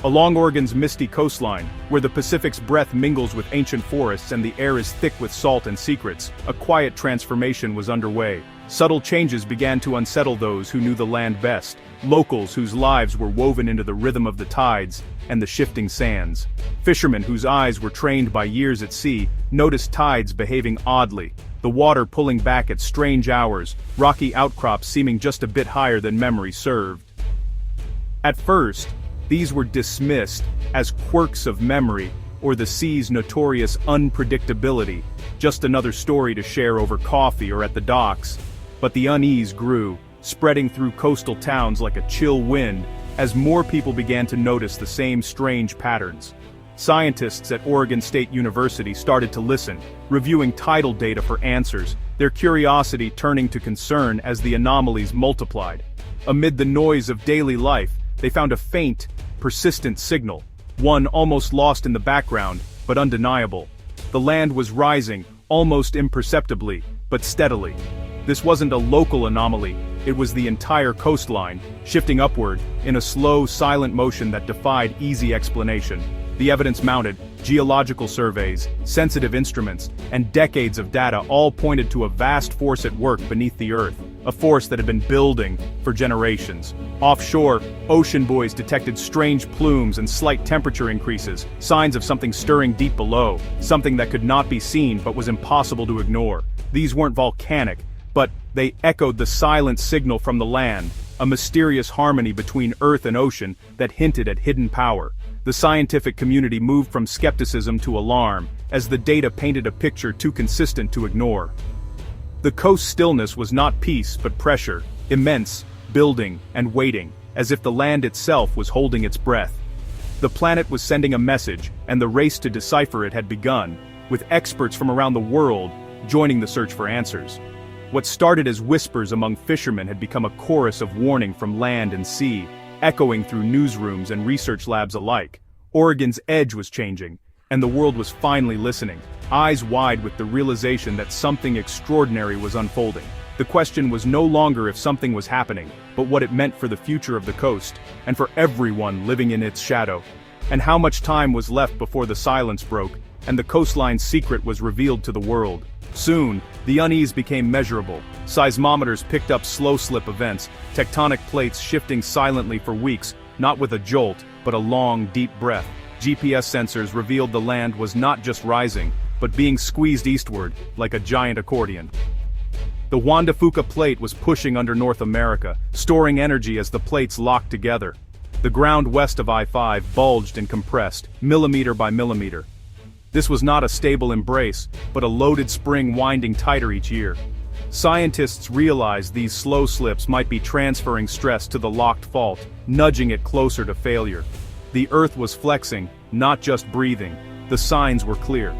Along Oregon's misty coastline, where the Pacific's breath mingles with ancient forests and the air is thick with salt and secrets, a quiet transformation was underway. Subtle changes began to unsettle those who knew the land best, locals whose lives were woven into the rhythm of the tides and the shifting sands. Fishermen whose eyes were trained by years at sea noticed tides behaving oddly, the water pulling back at strange hours, rocky outcrops seeming just a bit higher than memory served. At first, these were dismissed as quirks of memory or the sea's notorious unpredictability, just another story to share over coffee or at the docks. But the unease grew, spreading through coastal towns like a chill wind, as more people began to notice the same strange patterns. Scientists at Oregon State University started to listen, reviewing tidal data for answers, their curiosity turning to concern as the anomalies multiplied. Amid the noise of daily life, they found a faint, persistent signal, one almost lost in the background, but undeniable. The land was rising, almost imperceptibly, but steadily. This wasn't a local anomaly, it was the entire coastline, shifting upward, in a slow, silent motion that defied easy explanation. The evidence mounted, geological surveys, sensitive instruments, and decades of data all pointed to a vast force at work beneath the earth, a force that had been building for generations. Offshore, ocean buoys detected strange plumes and slight temperature increases, signs of something stirring deep below, something that could not be seen but was impossible to ignore. These weren't volcanic, but they echoed the silent signal from the land, a mysterious harmony between earth and ocean that hinted at hidden power. The scientific community moved from skepticism to alarm, as the data painted a picture too consistent to ignore. The coast's stillness was not peace but pressure, immense, building, and waiting, as if the land itself was holding its breath. The planet was sending a message, and the race to decipher it had begun, with experts from around the world joining the search for answers. What started as whispers among fishermen had become a chorus of warning from land and sea, echoing through newsrooms and research labs alike. Oregon's edge was changing, and the world was finally listening, eyes wide with the realization that something extraordinary was unfolding. The question was no longer if something was happening, but what it meant for the future of the coast, and for everyone living in its shadow. And how much time was left before the silence broke, and the coastline's secret was revealed to the world. Soon, the unease became measurable. Seismometers picked up slow-slip events, tectonic plates shifting silently for weeks, not with a jolt, but a long, deep breath. GPS sensors revealed the land was not just rising, but being squeezed eastward, like a giant accordion. The Juan de Fuca plate was pushing under North America, storing energy as the plates locked together. The ground west of I-5 bulged and compressed, millimeter by millimeter. This was not a stable embrace, but a loaded spring winding tighter each year. Scientists realized these slow slips might be transferring stress to the locked fault, nudging it closer to failure. The Earth was flexing, not just breathing. The signs were clear.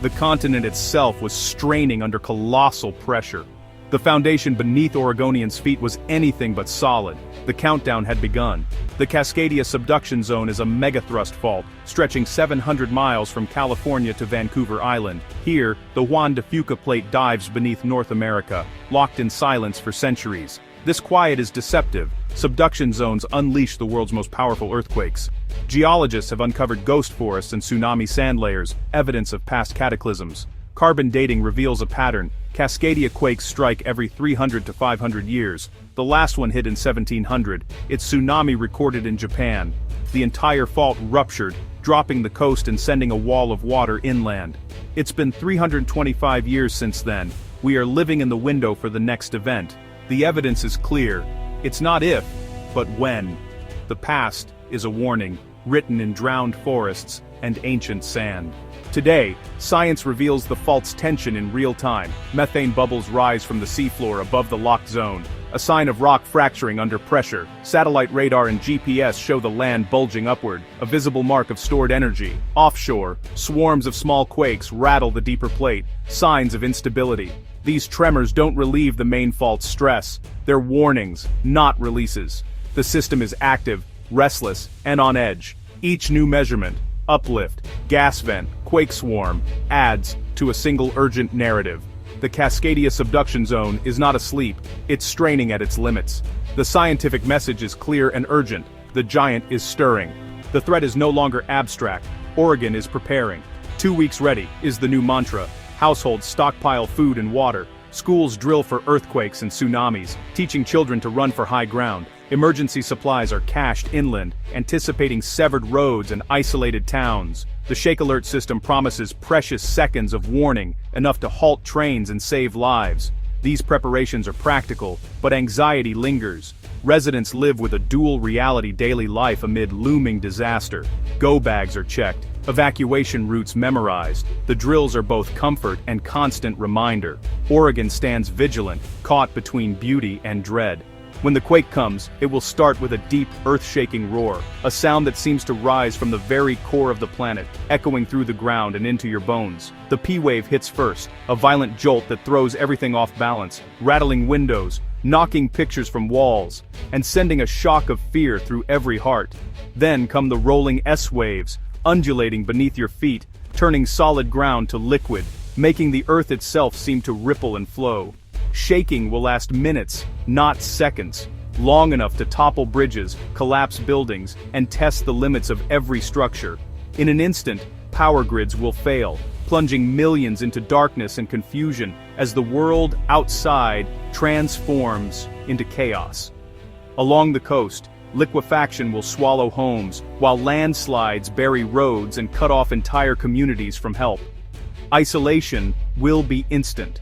The continent itself was straining under colossal pressure. The foundation beneath Oregonians' feet was anything but solid. The countdown had begun. The Cascadia subduction zone is a megathrust fault, stretching 700 miles from California to Vancouver Island. Here, the Juan de Fuca plate dives beneath North America, locked in silence for centuries. This quiet is deceptive. Subduction zones unleash the world's most powerful earthquakes. Geologists have uncovered ghost forests and tsunami sand layers, evidence of past cataclysms. Carbon dating reveals a pattern. Cascadia quakes strike every 300 to 500 years. The last one hit in 1700. Its tsunami recorded in Japan. The entire fault ruptured, dropping the coast and sending a wall of water inland. It's been 325 years since then. We are living in the window for the next event. The evidence is clear. It's not if, but when. The past is a warning, written in drowned forests and ancient sand. Today, science reveals the fault's tension in real time. Methane bubbles rise from the seafloor above the locked zone, a sign of rock fracturing under pressure. Satellite radar and GPS show the land bulging upward, a visible mark of stored energy. Offshore, swarms of small quakes rattle the deeper plate, signs of instability. These tremors don't relieve the main fault's stress. They're warnings, not releases. The system is active, restless, and on edge. Each new measurement, uplift, gas vent, quake swarm, adds to a single urgent narrative. The Cascadia subduction zone is not asleep, it's straining at its limits. The scientific message is clear and urgent. The giant is stirring. The threat is no longer abstract. Oregon is preparing. 2 weeks ready is the new mantra. Households stockpile food and water. Schools drill for earthquakes and tsunamis, teaching children to run for high ground. Emergency supplies are cached inland, anticipating severed roads and isolated towns. The Shake Alert system promises precious seconds of warning, enough to halt trains and save lives. These preparations are practical, but anxiety lingers. Residents live with a dual reality daily life amid looming disaster. Go bags are checked, evacuation routes memorized. The drills are both comfort and constant reminder. Oregon stands vigilant, caught between beauty and dread. When the quake comes, it will start with a deep, earth-shaking roar, a sound that seems to rise from the very core of the planet, echoing through the ground and into your bones. The P-wave hits first, a violent jolt that throws everything off balance, rattling windows, knocking pictures from walls, and sending a shock of fear through every heart. Then come the rolling S-waves, undulating beneath your feet, turning solid ground to liquid, making the earth itself seem to ripple and flow. Shaking will last minutes, not seconds, long enough to topple bridges, collapse buildings, and test the limits of every structure. In an instant, power grids will fail, plunging millions into darkness and confusion as the world outside transforms into chaos. Along the coast, liquefaction will swallow homes, while landslides bury roads and cut off entire communities from help. Isolation will be instant.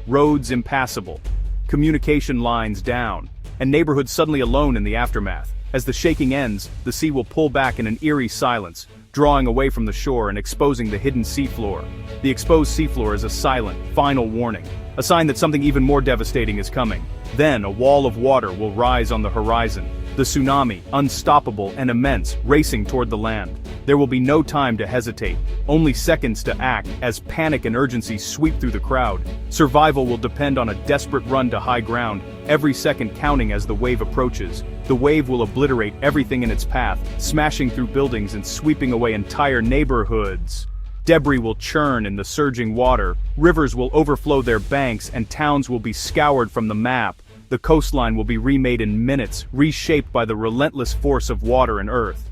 Roads impassable, communication lines down, and neighborhoods suddenly alone in the aftermath. As the shaking ends, the sea will pull back in an eerie silence, drawing away from the shore and exposing the hidden seafloor. The exposed seafloor is a silent, final warning, a sign that something even more devastating is coming. Then a wall of water will rise on the horizon, the tsunami, unstoppable and immense, racing toward the land. There will be no time to hesitate, only seconds to act as panic and urgency sweep through the crowd. Survival will depend on a desperate run to high ground, every second counting as the wave approaches. The wave will obliterate everything in its path, smashing through buildings and sweeping away entire neighborhoods. Debris will churn in the surging water, rivers will overflow their banks, and towns will be scoured from the map. The coastline will be remade in minutes, reshaped by the relentless force of water and earth.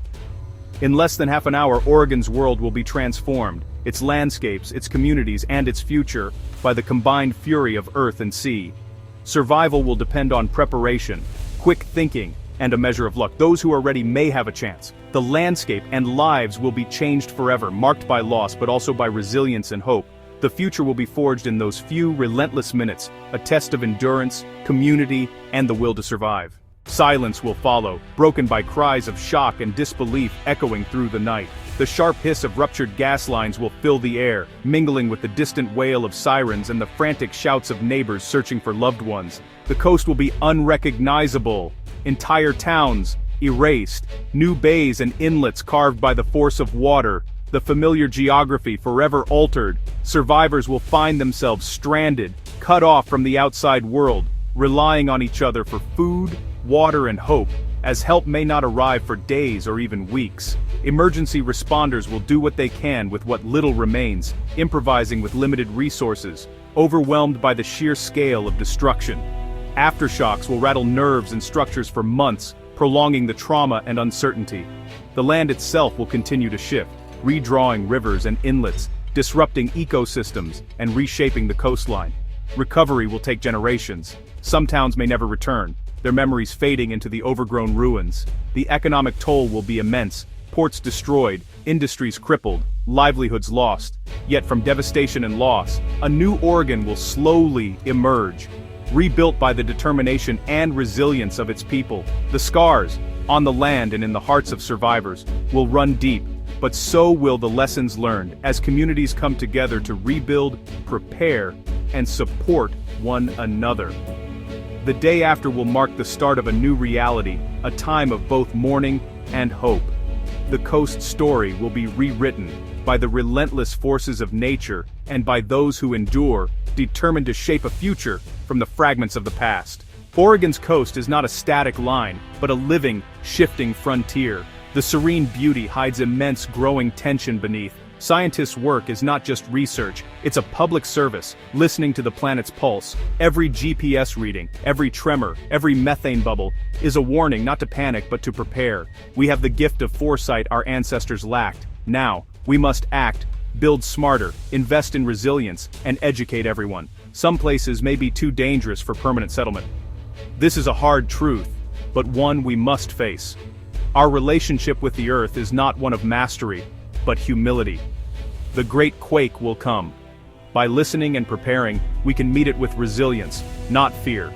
In less than half an hour, Oregon's world will be transformed, its landscapes, its communities, and its future, by the combined fury of earth and sea. Survival will depend on preparation, quick thinking, and a measure of luck. Those who are ready may have a chance. The landscape and lives will be changed forever, marked by loss but also by resilience and hope. The future will be forged in those few relentless minutes, a test of endurance, community, and the will to survive. Silence will follow, broken by cries of shock and disbelief echoing through the night. The sharp hiss of ruptured gas lines will fill the air, mingling with the distant wail of sirens and the frantic shouts of neighbors searching for loved ones. The coast will be unrecognizable, entire towns erased, new bays and inlets carved by the force of water, the familiar geography forever altered. Survivors will find themselves stranded, cut off from the outside world, relying on each other for food, water, and hope, as help may not arrive for days or even weeks. Emergency responders will do what they can with what little remains, improvising with limited resources, overwhelmed by the sheer scale of destruction. Aftershocks will rattle nerves and structures for months, prolonging the trauma and uncertainty. The land itself will continue to shift, redrawing rivers and inlets, disrupting ecosystems, and reshaping the coastline. Recovery will take generations. Some towns may never return, their memories fading into the overgrown ruins. The economic toll will be immense, ports destroyed, industries crippled, livelihoods lost. Yet from devastation and loss, a new Oregon will slowly emerge, rebuilt by the determination and resilience of its people. The scars, on the land and in the hearts of survivors, will run deep, but so will the lessons learned as communities come together to rebuild, prepare, and support one another. The day after will mark the start of a new reality, a time of both mourning and hope. The coast story will be rewritten by the relentless forces of nature and by those who endure, determined to shape a future from the fragments of the past. Oregon's coast is not a static line, but a living, shifting frontier. The serene beauty hides immense growing tension beneath, Scientists' work is not just research, it's a public service, listening to the planet's pulse. Every GPS reading, every tremor, every methane bubble, is a warning not to panic but to prepare. We have the gift of foresight our ancestors lacked. Now, we must act, build smarter, invest in resilience, and educate everyone. Some places may be too dangerous for permanent settlement. This is a hard truth, but one we must face. Our relationship with the Earth is not one of mastery, but humility. The great quake will come. By listening and preparing, we can meet it with resilience, not fear.